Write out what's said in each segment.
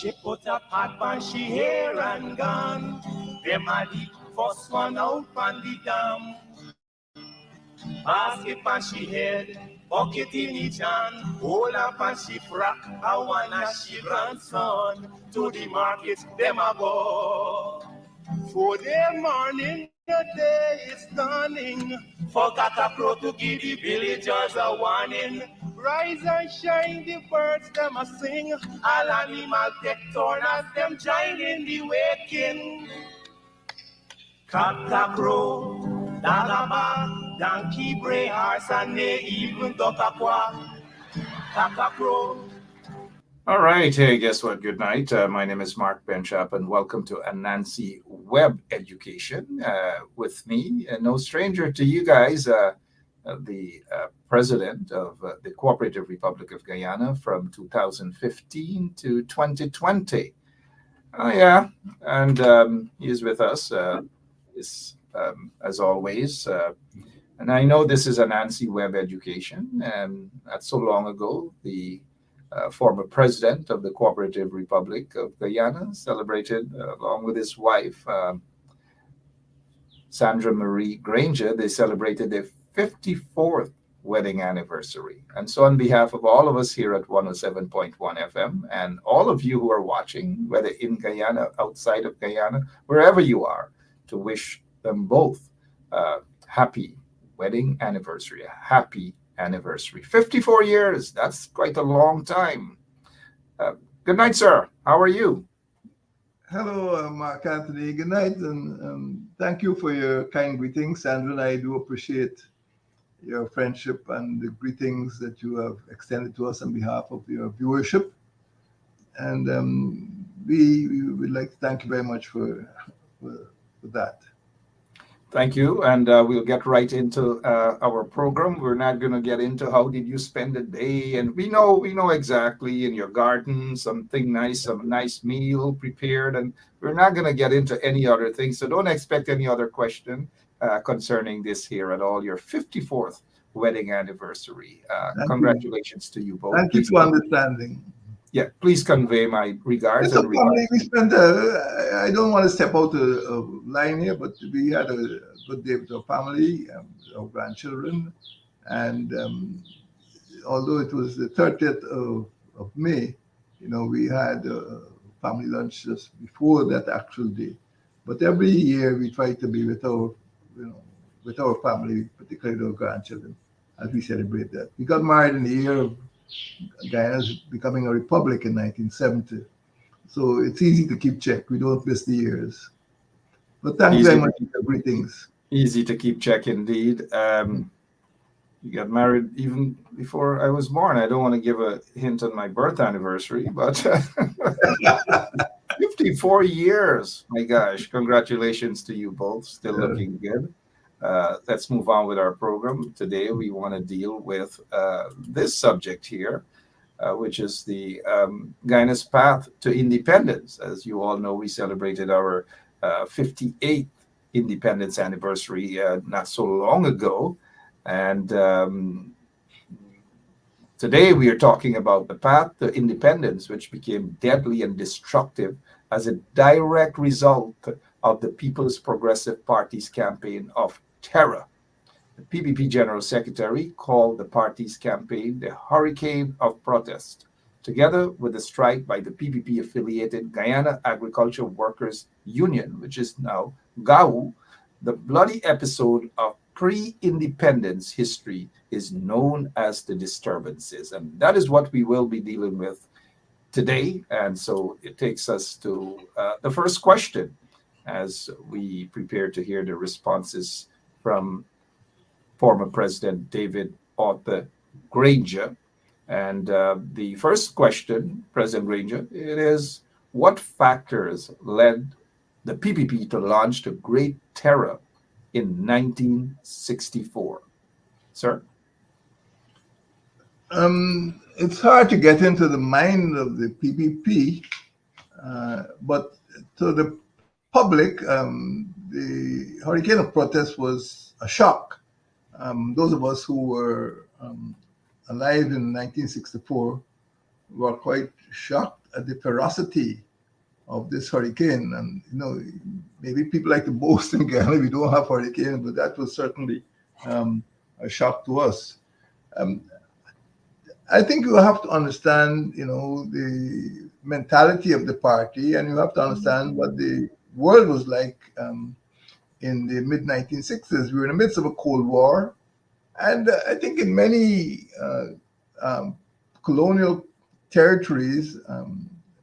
She put a pot on she hair and gone. Them a the first one out on the dam. Basket on she head, bucket in each hand, hold up on she frack, I wanna she grandson. To the market, them a go. For the morning, the day is dawning. Forgot a crow to give the villagers a warning. Rise and shine, the birds them a sing. All animal take turn as them join in the waking. Cock crow, dog a bark, donkey bray, horse and neigh, even duck a quack. Cock crow. All right. Hey, guess what? Good night. My name is Mark Benchap, and welcome to Anansi Web Education. With me, no stranger to you guys, the president of the Cooperative Republic of Guyana from 2015 to 2020. Oh, yeah. And he is with us, as always. And I know this is Anansi Web Education, and not so long ago, the former president of the Cooperative Republic of Guyana, celebrated along with his wife, Sandra Marie Granger. They celebrated their 54th wedding anniversary. And so, on behalf of all of us here at 107.1 FM and all of you who are watching, whether in Guyana, outside of Guyana, wherever you are, to wish them both happy wedding anniversary, a happy anniversary. 54 years, that's quite a long time. Good night, sir. How are you? Hello, Mark Anthony. Good night, and thank you for your kind greetings. Sandra and I do appreciate your friendship and the greetings that you have extended to us on behalf of your viewership. And we would like to thank you very much for that. Thank you, and we'll get right into our program. We're not going to get into how did you spend the day, and we know exactly in your garden something nice, some nice meal prepared, and we're not going to get into any other things. So don't expect any other question concerning this here at all. Your 54th wedding anniversary. Congratulations to you both. Thank you for understanding. Yeah, please convey my regards. It's a family. We spent. I don't want to step out of line here, but we had a good day with our family, our grandchildren, and although it was the 30th of May, we had a family lunch just before that actual day. But every year we try to be with our family, particularly our grandchildren, as we celebrate that. We got married in the year of Guyana's becoming a republic in 1970. So it's easy to keep check. We don't miss the years. But thank you very much for greetings. Easy to keep check indeed. You got married even before I was born. I don't want to give a hint on my birth anniversary, but 54 years. My gosh, congratulations to you both. Still looking good. Let's move on with our program. Today, we want to deal with this subject here, which is the Guyana's path to independence. As you all know, we celebrated our 58th independence anniversary not so long ago. And today, we are talking about the path to independence, which became deadly and destructive as a direct result of the People's Progressive Party's campaign of terror. The PPP General Secretary called the party's campaign the Hurricane of Protest. Together with the strike by the PPP-affiliated Guyana Agriculture Workers Union, which is now GAU, the bloody episode of pre-independence history is known as the disturbances. And that is what we will be dealing with today. And so it takes us to the first question as we prepare to hear the responses from former President David Arthur Granger. And the first question, President Granger, it is, what factors led the PPP to launch the Great Terror in 1964? Sir? It's hard to get into the mind of the PPP, but to the public, the Hurricane of Protest was a shock. Those of us who were alive in 1964 were quite shocked at the ferocity of this hurricane. And maybe people like to boast in Ghana we don't have hurricanes, but that was certainly a shock to us. Um, I think you have to understand, the mentality of the party, and you have to understand what the world was like in the mid 1960s. We were in the midst of a Cold War, and I think in many um, colonial territories,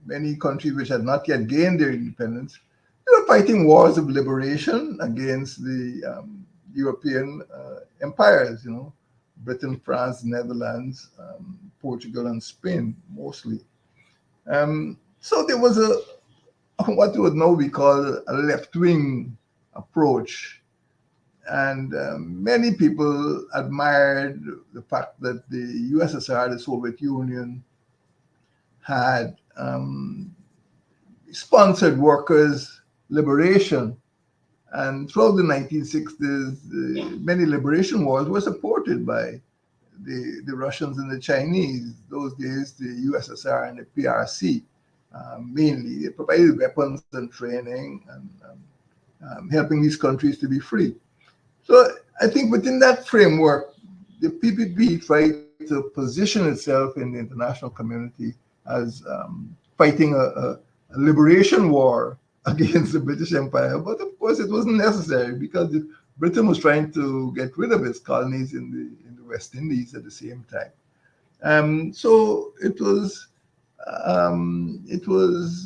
many countries which had not yet gained their independence, they were fighting wars of liberation against the European empires, Britain, France, Netherlands, Portugal, and Spain mostly. So there was what you would now be called a left-wing approach, and many people admired the fact that the USSR, the Soviet Union, had sponsored workers' liberation. And throughout the 1960s, many liberation wars were supported by the Russians and the Chinese. Those days, the USSR and the PRC, mainly. They provided weapons and training and helping these countries to be free. So I think within that framework, the PPP tried to position itself in the international community as fighting a liberation war against the British Empire. But of course, it wasn't necessary because Britain was trying to get rid of its colonies in the West Indies at the same time. So it was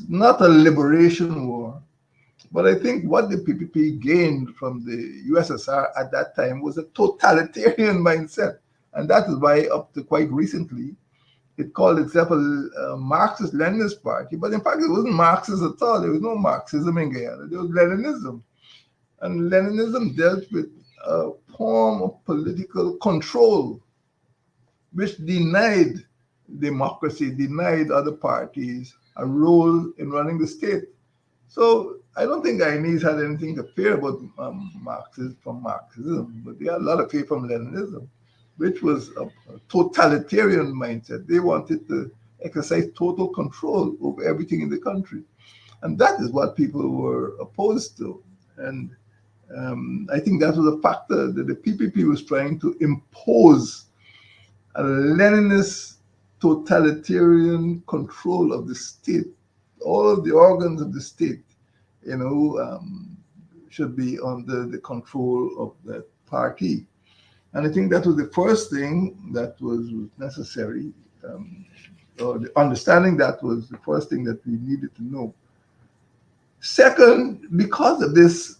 not a liberation war. But I think what the PPP gained from the USSR at that time was a totalitarian mindset. And that is why, up to quite recently, it called itself a Marxist-Leninist party. But in fact, it wasn't Marxist at all. There was no Marxism in Guyana. There was Leninism. And Leninism dealt with a form of political control which denied democracy, denied other parties a role in running the state. So I don't think Guyanese had anything to fear about Marxism, but they had a lot of fear from Leninism, which was a totalitarian mindset. They wanted to exercise total control over everything in the country. And that is what people were opposed to. And I think that was a factor that the PPP was trying to impose a Leninist totalitarian control of the state. All of the organs of the state, should be under the control of that party. And I think that was the first thing that was necessary, or the understanding that was the first thing that we needed to know. Second, because of this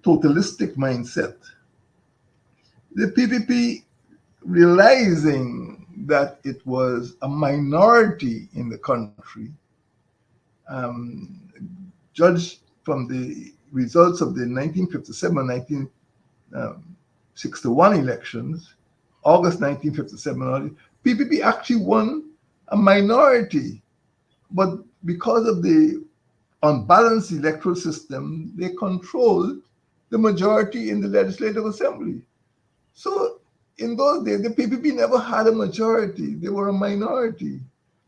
totalistic mindset, the PPP, realizing that it was a minority in the country, judged from the results of the 1957-1961 elections, August 1957, PPP actually won a minority. But because of the unbalanced electoral system, they controlled the majority in the Legislative Assembly. So in those days, the PPP never had a majority. They were a minority.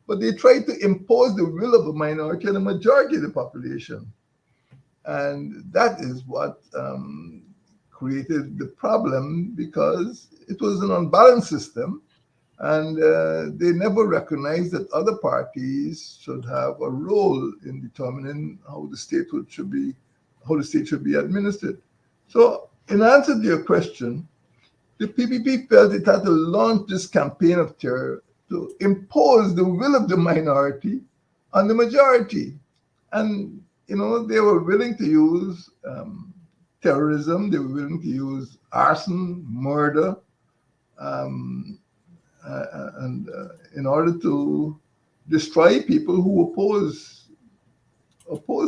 But they tried to impose the will of a minority on a majority of the population. And that is what created the problem, because it was an unbalanced system, and they never recognized that other parties should have a role in determining how the state should be administered. So in answer to your question, the PPP felt it had to launch this campaign of terror to impose the will of the minority on the majority. And, they were willing to use terrorism, they were willing to use arson, murder, and in order to destroy people who oppose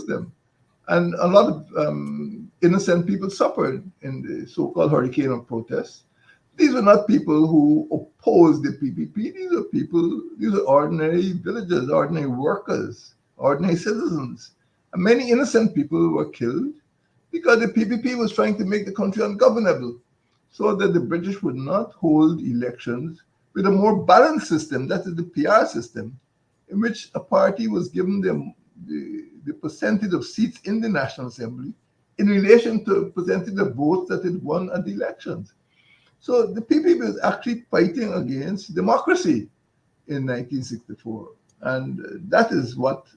them. And a lot of innocent people suffered in the so-called hurricane of protests. These were not people who opposed the PPP. These are ordinary villagers, ordinary workers, ordinary citizens. And many innocent people were killed because the PPP was trying to make the country ungovernable, so that the British would not hold elections with a more balanced system, that is the PR system, in which a party was given the percentage of seats in the National Assembly in relation to the percentage of votes that it won at the elections. So the PPP was actually fighting against democracy in 1964. And that is what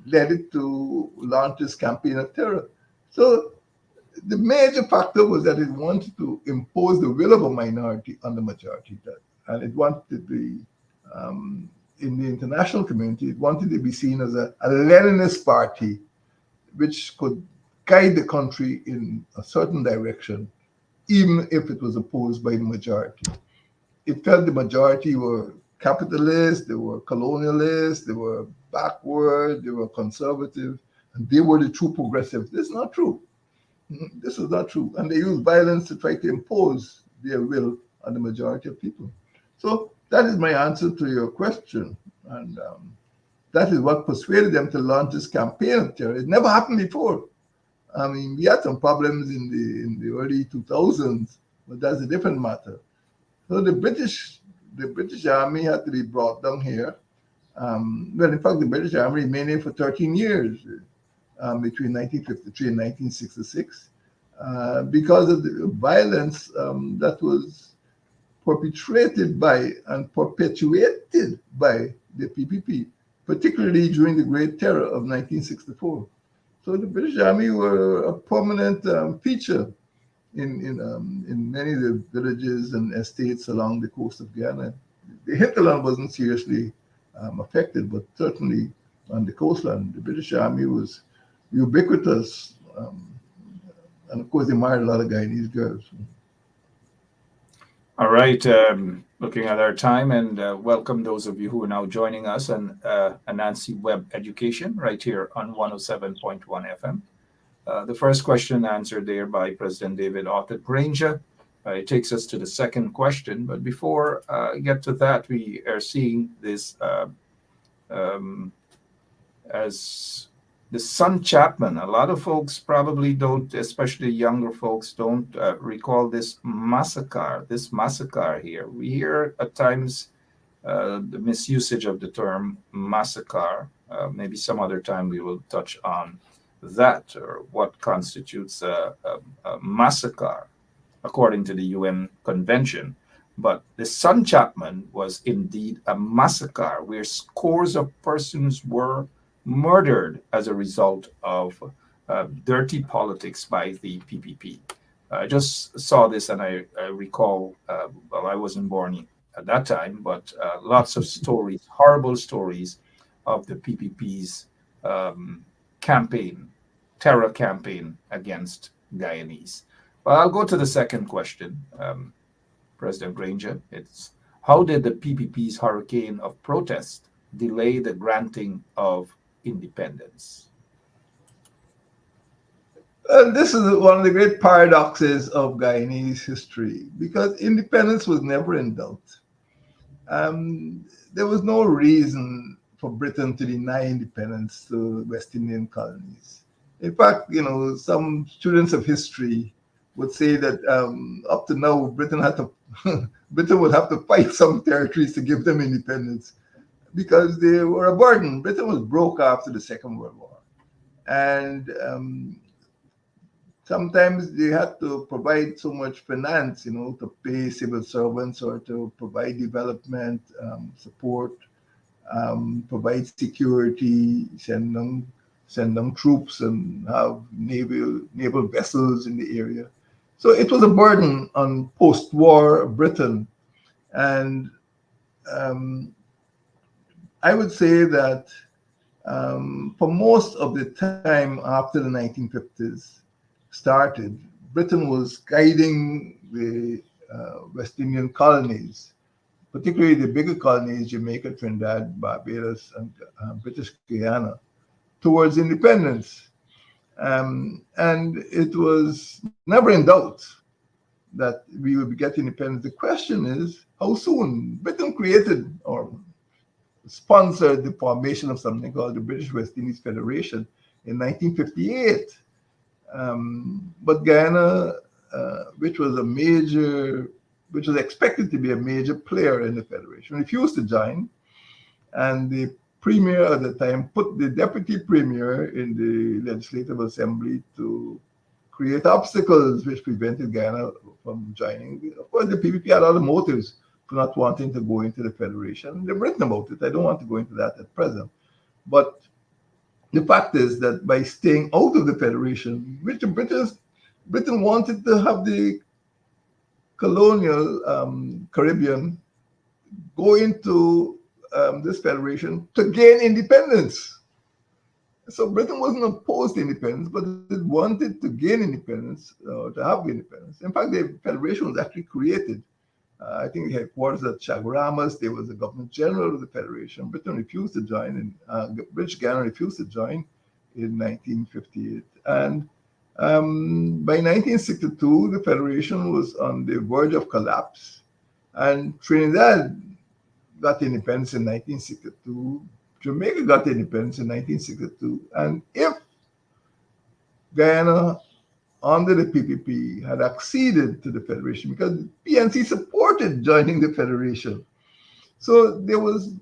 led it to launch this campaign of terror. So the major factor was that it wanted to impose the will of a minority on the majority. And it wanted in the international community, it wanted to be seen as a Leninist party, which could guide the country in a certain direction, even if it was opposed by the majority. It felt the majority were capitalists, they were colonialists, they were backward, they were conservative, and they were the true progressives. This is not true. This is not true. And they used violence to try to impose their will on the majority of people. So that is my answer to your question. And that is what persuaded them to launch this campaign of terror. It never happened before. I mean, we had some problems in the early 2000s, but that's a different matter. So the British Army had to be brought down here. Well, in fact, the British Army remained here for 13 years, between 1953 and 1966, because of the violence that was perpetrated by and perpetuated by the PPP, particularly during the Great Terror of 1964. So the British Army were a prominent feature in many of the villages and estates along the coast of Guyana. The hinterland wasn't seriously affected, but certainly on the coastline, the British Army was ubiquitous. And of course, they married a lot of Guyanese girls. All right. Looking at our time, and welcome those of you who are now joining us on Anansi Web Education right here on 107.1 FM. The first question answered there by President David Arthur Granger. It takes us to the second question. But before I get to that, we are seeing this as the Son Chapman. A lot of folks probably don't, especially younger folks, don't recall this massacre here. We hear at times the misusage of the term massacre. Maybe some other time we will touch on that, or what constitutes a massacre according to the UN Convention. But the Son Chapman was indeed a massacre where scores of persons were murdered as a result of dirty politics by the PPP. I just saw this and I recall, well, I wasn't born at that time, but lots of stories, horrible stories of the PPP's terror campaign against Guyanese. Well, I'll go to the second question, President Granger. It's how did the PPP's hurricane of protest delay the granting of independence? This is one of the great paradoxes of Guyanese history, because independence was never in doubt. There was no reason for Britain to deny independence to West Indian colonies. In fact, some students of history would say that up to now, Britain would have to fight some territories to give them independence because they were a burden. Britain was broke after the Second World War. And sometimes they had to provide so much finance, to pay civil servants or to provide development support, provide security, send them troops and have naval vessels in the area. So it was a burden on post-war Britain. And I would say that for most of the time after the 1950s started, Britain was guiding the West Indian colonies, particularly the bigger colonies, Jamaica, Trinidad, Barbados, and British Guyana, towards independence. And it was never in doubt that we would get independence. The question is, how soon? Britain created or sponsored the formation of something called the British West Indies Federation in 1958. But Guyana, which was a major which was expected to be a major player in the federation, refused to join, and the premier at the time put the deputy premier in the Legislative Assembly to create obstacles which prevented Guyana from joining. Of course, the PPP had other motives for not wanting to go into the federation. They've written about it. I don't want to go into that at present. But the fact is that by staying out of the federation, Britain wanted to have the colonial Caribbean go into this federation to gain independence. So Britain wasn't opposed to independence, but it wanted to gain independence, to have independence. In fact, the federation was actually created. I think headquarters at Chaguaramas. There was a governor general of the federation. Britain refused to join, and British Guyana refused to join in 1958. And by 1962, the federation was on the verge of collapse, and Trinidad got independence in 1962. Jamaica got independence in 1962. And if Guyana, under the PPP, had acceded to the federation, because PNC supported joining the federation, so there was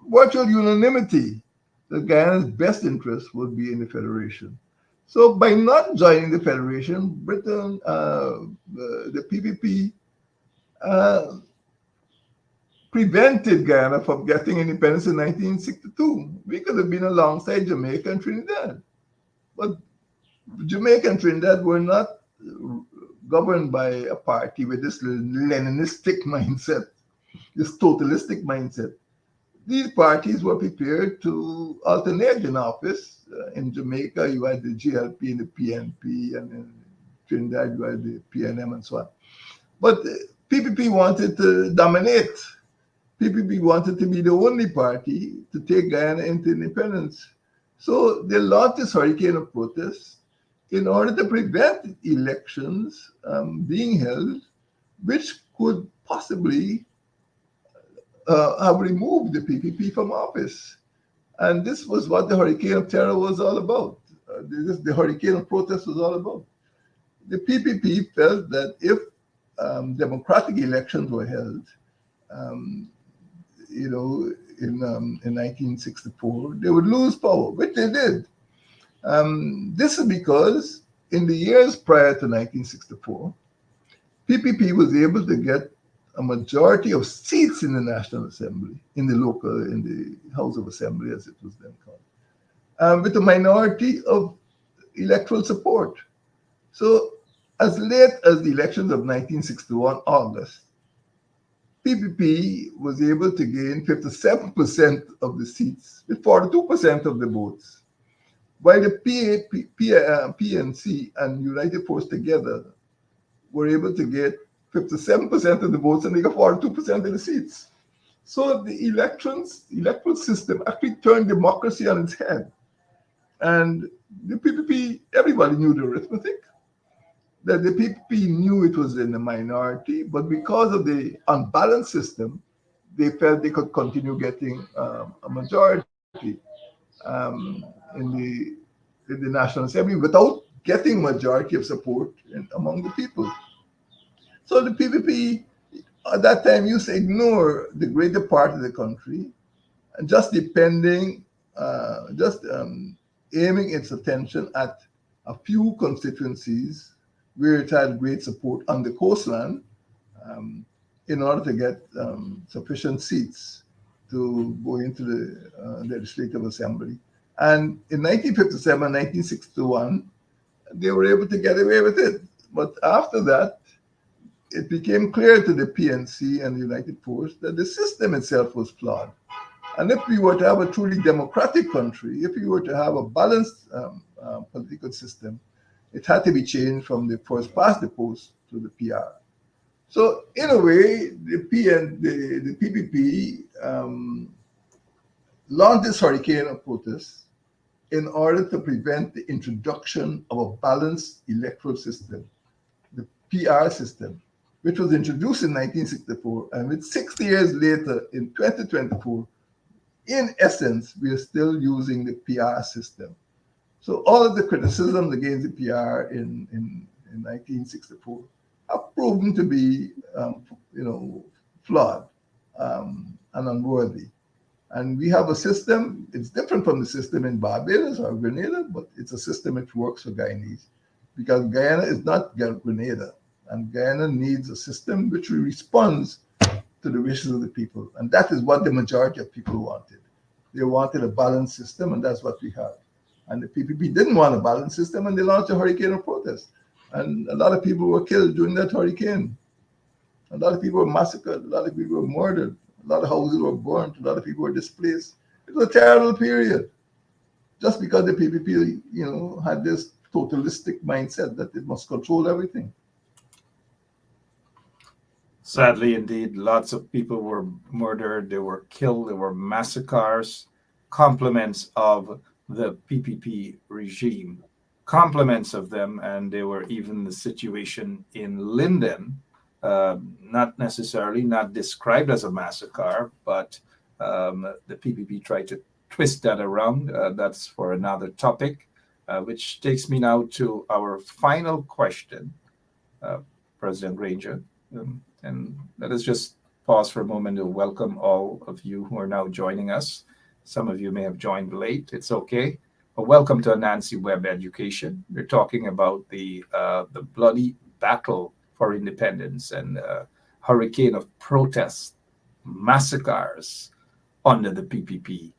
virtual unanimity that Guyana's best interest would be in the federation. So by not joining the federation, Britain, the PPP, prevented Guyana from getting independence in 1962. We could have been alongside Jamaica and Trinidad. But Jamaica and Trinidad were not governed by a party with this Leninistic mindset, this totalistic mindset. These parties were prepared to alternate in office. In Jamaica, you had the GLP and the PNP, and in Trinidad, you had the PNM and so on. But PPP wanted to dominate. PPP wanted to be the only party to take Guyana into independence. So they launched this hurricane of protests in order to prevent elections being held, which could possibly have removed the PPP from office. And this was what the Hurricane of Terror was all about. The Hurricane of Protest was all about. The PPP felt that if democratic elections were held, in 1964, they would lose power, which they did. This is because in the years prior to 1964, PPP was able to get a majority of seats in the National Assembly, in the House of Assembly, as it was then called, with a minority of electoral support. So as late as the elections of 1961, August, PPP was able to gain 57% of the seats with 42% of the votes, while the PNC and United Force together were able to get 57% of the votes and they got 42% of the seats. So the electoral system actually turned democracy on its head. And the PPP, everybody knew the arithmetic, that the PPP knew it was in the minority, but because of the unbalanced system, they felt they could continue getting a majority in the National Assembly without getting majority of support among the people. So the PPP at that time used to ignore the greater part of the country and just aiming its attention at a few constituencies where it had great support on the coastland in order to get sufficient seats to go into the Legislative Assembly. And in 1957, 1961, they were able to get away with it. But after that, it became clear to the PNC and the United Force that the system itself was flawed. And if we were to have a truly democratic country, if we were to have a balanced political system, it had to be changed from the first past the post to the PR. So in a way, the PPP launched this hurricane of protests in order to prevent the introduction of a balanced electoral system, the PR system, which was introduced in 1964. And with 60 years later, in 2024, in essence, we are still using the PR system. So all of the criticisms against the PR in 1964 have proven to be flawed and unworthy. And we have a system, it's different from the system in Barbados or Grenada, but it's a system which works for Guyanese because Guyana is not Grenada. And Guyana needs a system which responds to the wishes of the people. And that is what the majority of people wanted. They wanted a balanced system, and that's what we have. And the PPP didn't want a balanced system, and they launched a hurricane of protest. And a lot of people were killed during that hurricane. A lot of people were massacred. A lot of people were murdered. A lot of houses were burnt. A lot of people were displaced. It was a terrible period. Just because the PPP, had this totalistic mindset that it must control everything. Sadly, indeed, lots of people were murdered, they were killed, there were massacres, compliments of the PPP regime, compliments of them, and they were even the situation in Linden, not necessarily not described as a massacre, but the PPP tried to twist that around. That's for another topic, which takes me now to our final question, President Granger. And let us just pause for a moment to welcome all of you who are now joining us. Some of you may have joined late. It's okay. But welcome to Anansi Web Education. We're talking about the bloody battle for independence and hurricane of protests, massacres under the PPP,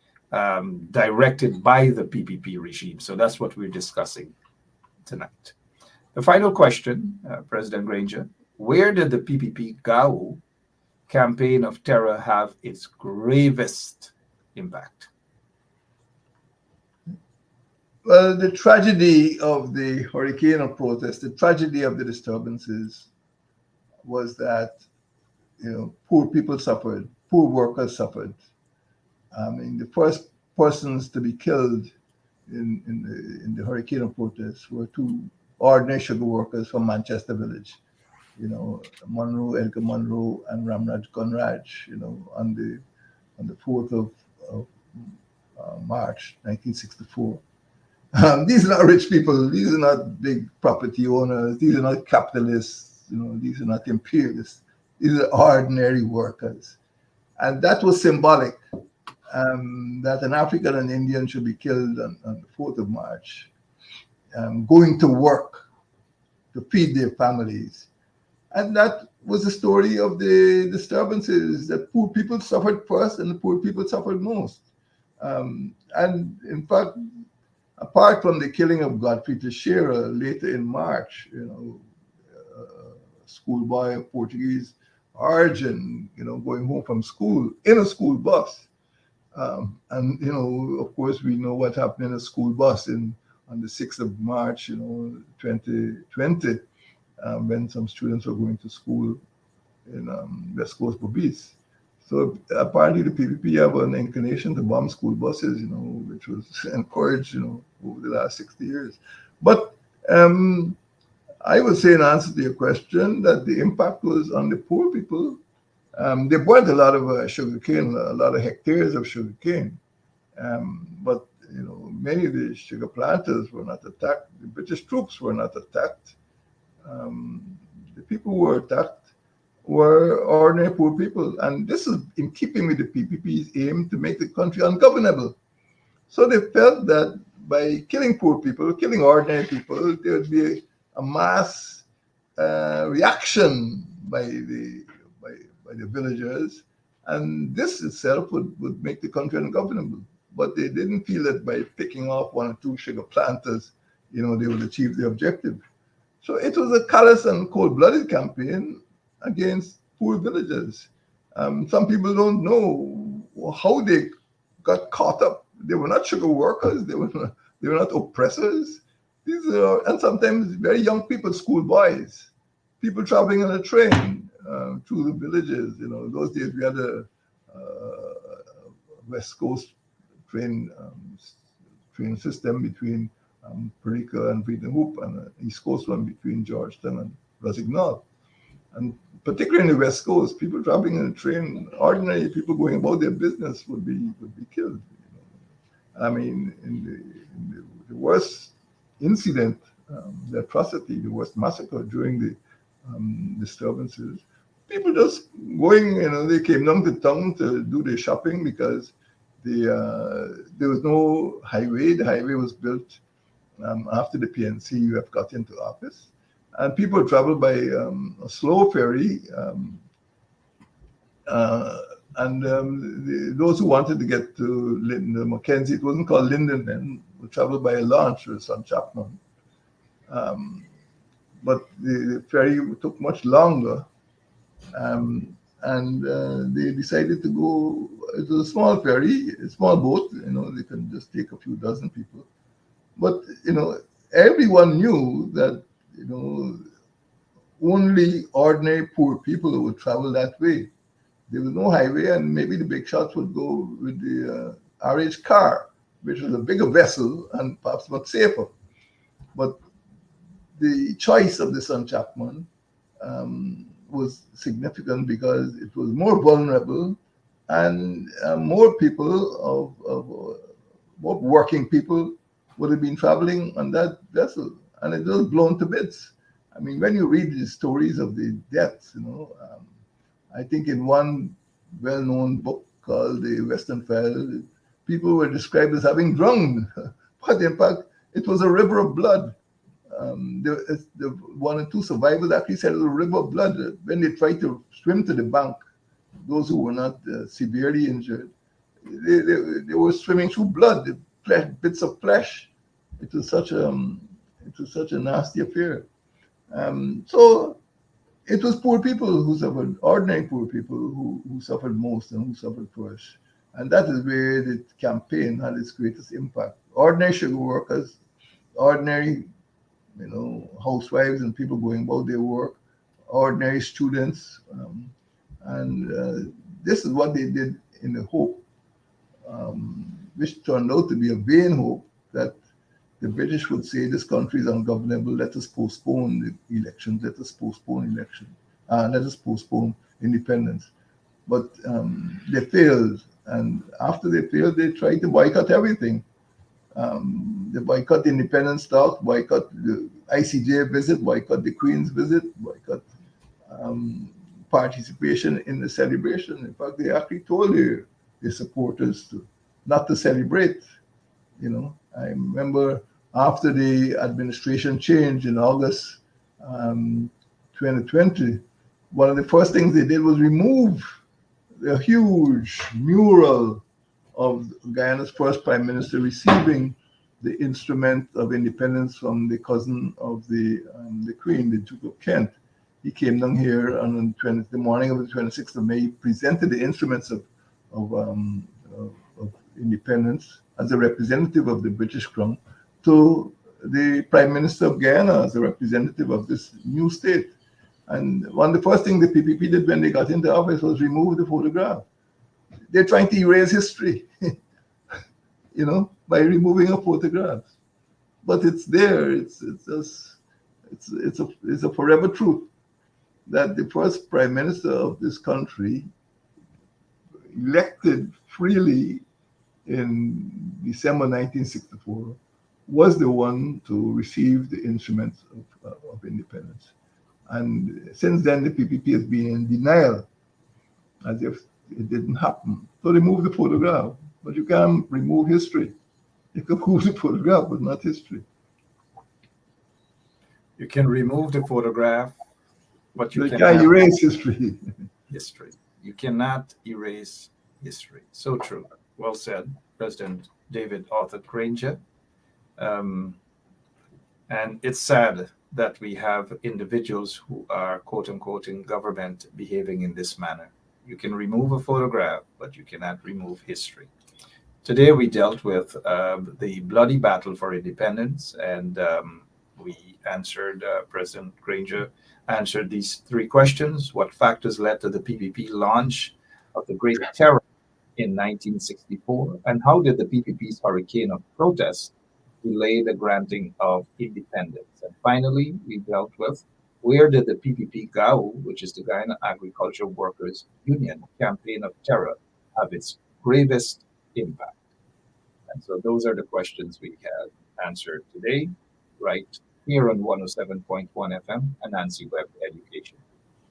directed by the PPP regime. So that's what we're discussing tonight. The final question, President Granger. Where did the PPP GAU campaign of terror have its gravest impact? Well, the tragedy of the hurricane of protest, the tragedy of the disturbances was that, poor people suffered, poor workers suffered. I mean, the first persons to be killed in the hurricane of protest were two ordinary sugar workers from Manchester Village. Monroe, Edgar Monroe, and Ramraj Gunraj, on the 4th of March 1964. These are not rich people. These are not big property owners. These are not capitalists. These are not imperialists. These are ordinary workers. And that was symbolic, that an African and Indian should be killed on the 4th of March, going to work to feed their families. And that was the story of the disturbances, that poor people suffered first and the poor people suffered most. And in fact, apart from the killing of Godfrey Teixeira later in March, a schoolboy of Portuguese origin, going home from school in a school bus. And, of course, we know what happened in a school bus on the 6th of March, 2020. When some students were going to school in West Coast Bobis. So apparently the PPP have an inclination to bomb school buses, which was encouraged, over the last 60 years. But I would say in answer to your question that the impact was on the poor people. They burnt a lot of sugarcane, a lot of hectares of sugarcane. But, many of the sugar planters were not attacked. The British troops were not attacked. The people who were attacked were ordinary poor people. And this is in keeping with the PPP's aim to make the country ungovernable. So they felt that by killing poor people, killing ordinary people, there would be a mass reaction by the villagers. And this itself would make the country ungovernable. But they didn't feel that by picking off one or two sugar planters, they would achieve the objective. So it was a callous and cold-blooded campaign against poor villagers. Some people don't know how they got caught up. They were not sugar workers. They were not oppressors. These are, and sometimes very young people, schoolboys, people traveling on a train through the villages. Those days we had a West Coast train system between Perica and Breeden Hoop, and an East Coast one between Georgetown and Rossignol. And particularly in the West Coast, people traveling in a train, ordinary people going about their business would be killed. I mean, in the worst incident, the atrocity, the worst massacre during the disturbances people just going, they came down to town to do their shopping because there was no highway. The highway was built after the PNC got into office. And people traveled by a slow ferry. Uh, and those who wanted to get to Mackenzie, it wasn't called Linden then, would travel by a launch with some Chapman. But the ferry took much longer. And they decided to go. It was a small ferry, a small boat. They can just take a few dozen people. But everyone knew that only ordinary poor people would travel that way. There was no highway, and maybe the big shots would go with the RH car, which was a bigger vessel and perhaps much safer. But the choice of the Son Chapman was significant because it was more vulnerable, and more people more working people would have been traveling on that vessel, and it was blown to bits. I mean, when you read the stories of the deaths, I think in one well-known book called The Western File, people were described as having drowned, but in fact, it was a river of blood. The one or two survivors actually said it was a river of blood. When they tried to swim to the bank, those who were not severely injured, they were swimming through blood, bits of flesh. It was such a nasty affair. So it was poor people who suffered, ordinary poor people who suffered most and who suffered first. And that is where the campaign had its greatest impact. Ordinary sugar workers, ordinary housewives and people going about their work, ordinary students. And this is what they did in the hope, which turned out to be a vain hope, that the British would say this country is ungovernable, let us postpone the elections, let us postpone independence. But they failed. And after they failed, they tried to boycott everything. They boycott the independence stock, boycott the ICJ visit, boycott the Queen's visit, boycott participation in the celebration. In fact, they actually told their supporters not to celebrate. I remember after the administration change in August 2020, one of the first things they did was remove a huge mural of Guyana's first prime minister receiving the instrument of independence from the cousin of the Queen, the Duke of Kent. He came down here on the morning of the 26th of May. He presented the instruments of independence as a representative of the British Crown to the Prime Minister of Guyana as a representative of this new state. And one of the first things the PPP did when they got into office was remove the photograph. They're trying to erase history, by removing a photograph. But it's there. It's a forever truth that the first Prime Minister of this country, elected freely in December 1964, was the one to receive the instruments of independence. And since then, the PPP has been in denial, as if it didn't happen. So they moved the photograph, but you can't remove history. You can move the photograph, but not history. You can remove the photograph, but you can't erase history. History. You cannot erase history. So true. Well said, President David Arthur Granger. And it's sad that we have individuals who are, quote unquote, in government behaving in this manner. You can remove a photograph, but you cannot remove history. Today we dealt with the bloody battle for independence, and we answered, President Granger answered these three questions. What factors led to the PPP launch of the Great Terror in 1964? And how did the PPP's hurricane of protest delay the granting of independence? And finally, we dealt with where did the PPP GAU, which is the Guyana Agricultural Workers Union campaign of terror, have its gravest impact? And so those are the questions we had answered today, right here on 107.1 FM, Anansi Web Education.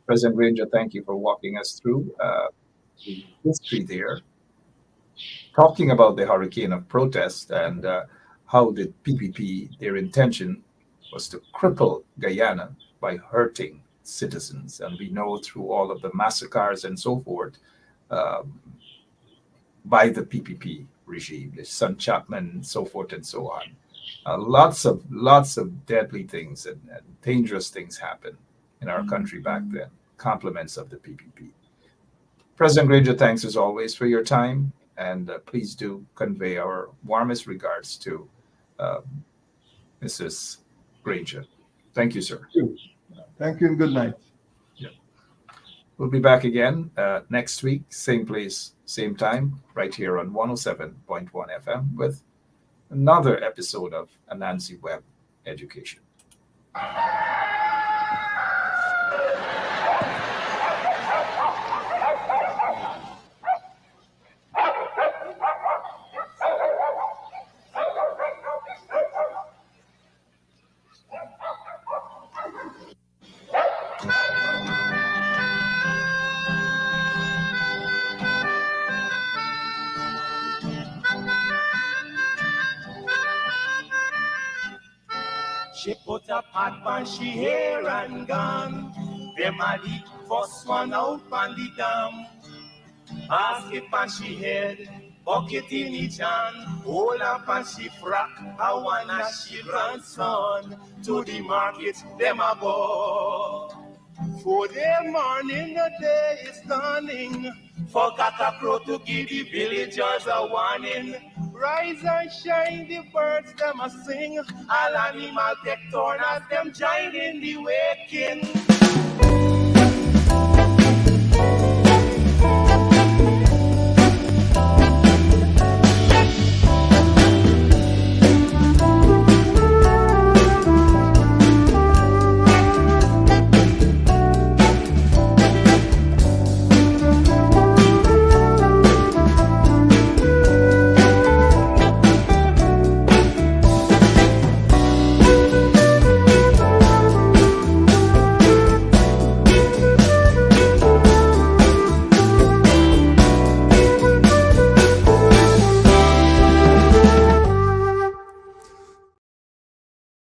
President Granger, thank you for walking us through the history there, talking about the hurricane of protest and how the PPP, their intention was to cripple Guyana by hurting citizens. And we know through all of the massacres and so forth um, by the PPP regime, the Son Chapman, and so forth and so on. Lots of deadly things and dangerous things happened in our country back then. Compliments of the PPP. President Granger, thanks as always for your time, and please do convey our warmest regards to uh, Mrs. Granger. Thank you, sir. Thank you and good night. Yeah. We'll be back again next week, same place, same time, right here on 107.1 FM with another episode of Anansi Web Education. She put a pot on she hair and gone. Them a the first one out on the dam. Basket on she head, bucket in each hand. Hold up on she frock, I wanna she grandson. To the market, them a go. For the morning, the day is dawning. For Catacrow to give the villagers a warning. Rise and shine, the birds them a sing. All animal take turn as them join in the waking.